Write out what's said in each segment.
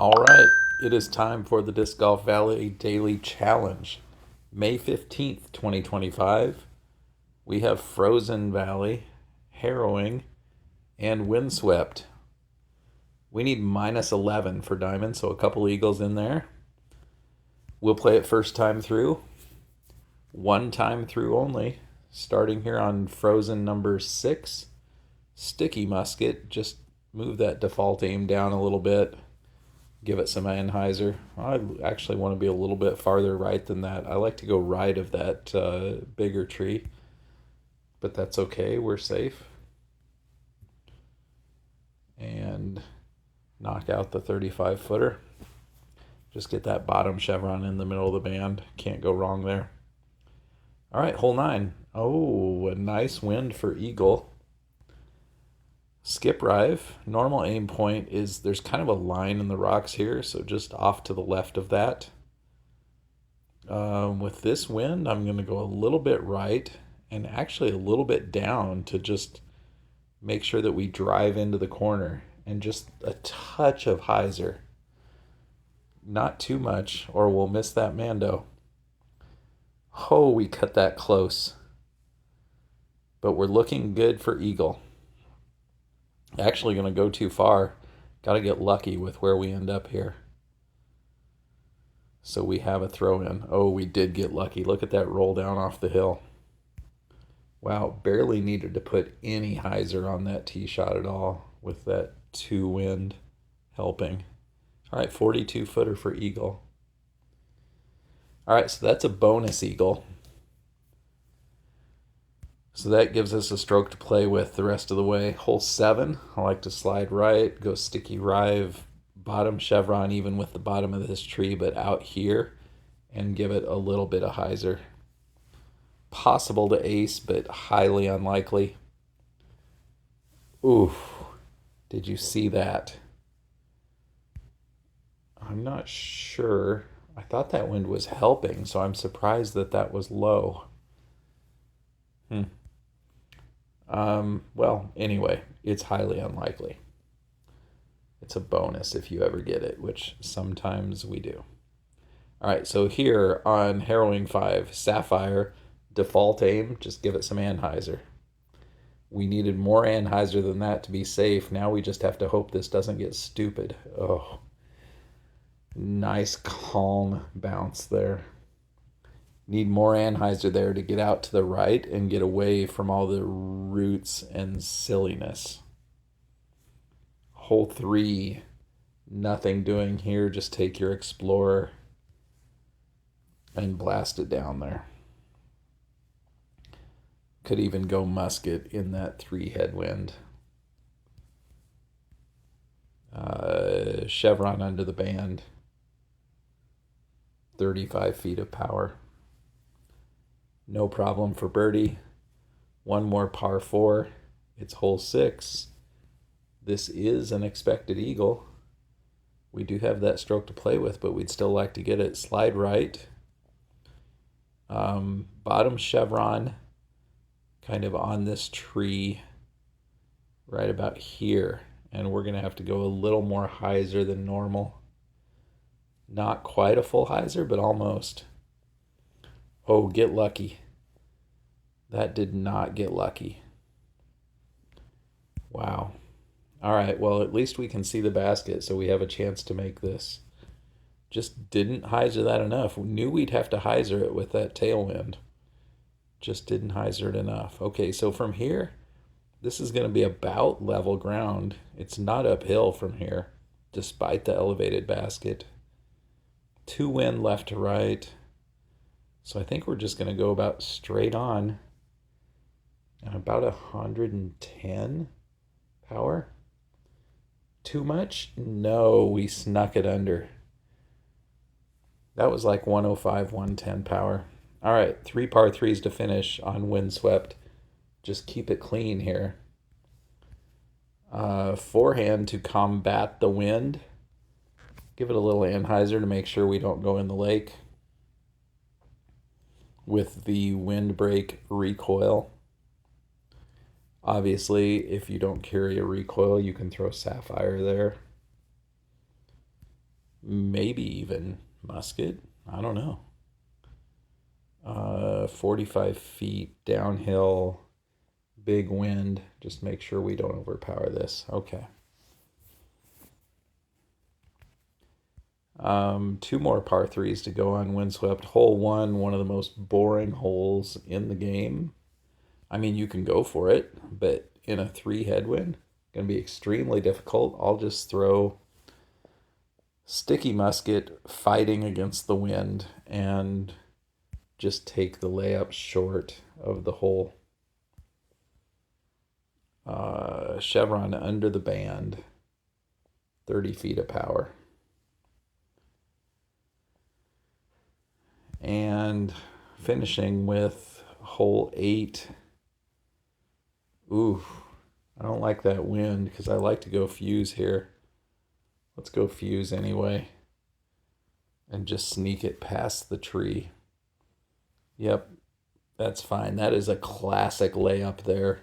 All right, it is time for the Disc Golf Valley Daily Challenge. May 15th, 2025. We have Frozen Valley, Harrowing, and Windswept. We need minus 11 for Diamond, so a couple eagles in there. We'll play it first time through, one time through only, starting here on Frozen number 6. Sticky Musket, just move that default aim down a little bit. Give it some anhyzer. I actually want to be a little bit farther right than that. I like to go right of that bigger tree, but that's okay. We're safe. And knock out the 35 footer. Just get that bottom chevron in the middle of the band. Can't go wrong there. All right, hole 9. Oh, a nice wind for eagle. Skip rive. Normal aim point is there's kind of a line in the rocks here, so just off to the left of that. With this wind, I'm going to go a little bit right and actually a little bit down to just make sure that we drive into the corner, and just a touch of hyzer. Not too much or we'll miss that Mando. Oh, we cut that close. But we're looking good for eagle. Actually going to go too far. Got to get lucky with where we end up here. So we have a throw in. Oh, we did get lucky. Look at that roll down off the hill. Wow, barely needed to put any hyzer on that tee shot at all with that 2 wind helping. All right, 42 footer for eagle. All right, so that's a bonus eagle. So that gives us a stroke to play with the rest of the way. Hole 7, I like to slide right, go sticky rive, bottom chevron even with the bottom of this tree, but out here, and give it a little bit of hyzer. Possible to ace, but highly unlikely. Oof, did you see that? I'm not sure. I thought that wind was helping, so I'm surprised that that was low. Well, anyway, it's highly unlikely. It's a bonus if you ever get it, which sometimes we do. All right, so here on Harrowing 5, Sapphire, default aim, just give it some anhyzer. We needed more anhyzer than that to be safe. Now we just have to hope this doesn't get stupid. Oh, nice calm bounce there. Need more anhyzer there to get out to the right and get away from all the roots and silliness. Hole 3, nothing doing here. Just take your Explorer and blast it down there. Could even go musket in that 3 headwind. Chevron under the band. 35 feet of power. No problem for birdie. One more par 4. It's hole 6. This is an expected eagle. We do have that stroke to play with, but we'd still like to get it. Slide right. Bottom chevron, kind of on this tree, right about here. And we're going to have to go a little more hyzer than normal. Not quite a full hyzer, but almost. Oh, get lucky. That did not get lucky. Wow. All right, well, at least we can see the basket, so we have a chance to make this. Just didn't hyzer that enough. We knew we'd have to hyzer it with that tailwind. Just didn't hyzer it enough. Okay, so from here, this is going to be about level ground. It's not uphill from here, despite the elevated basket. 2 wind left to right. So I think we're just going to go about straight on and about 110 power. Too much? No, we snuck it under. That was like 105, 110 power. All right, 3 par 3s to finish on Windswept. Just keep it clean here. Forehand to combat the wind. Give it a little anhyzer to make sure we don't go in the lake with the windbreak recoil. Obviously, if you don't carry a recoil, you can throw Sapphire there. maybe even musket. I don't know. 45 feet downhill, big wind. Just make sure we don't overpower this. Okay. Two more par threes to go on Windswept. Hole one, one of the most boring holes in the game. I mean, you can go for it, but in a three headwind, going to be extremely difficult. I'll just throw sticky musket fighting against the wind and just take the layup short of the hole. Chevron under the band, 30 feet of power. And finishing with hole 8. Ooh, I don't like that wind because I like to go fuse here. Let's go fuse anyway and just sneak it past the tree. Yep, that's fine. That is a classic layup there.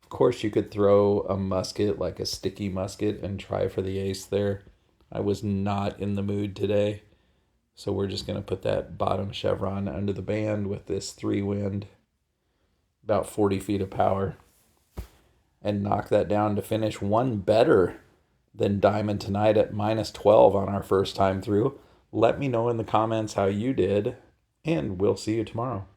Of course, you could throw a musket, like a sticky musket, and try for the ace there. I was not in the mood today. So we're just going to put that bottom chevron under the band with this 3 wind, about 40 feet of power, and knock that down to finish one better than Diamond tonight at minus 12 on our first time through. Let me know in the comments how you did, and we'll see you tomorrow.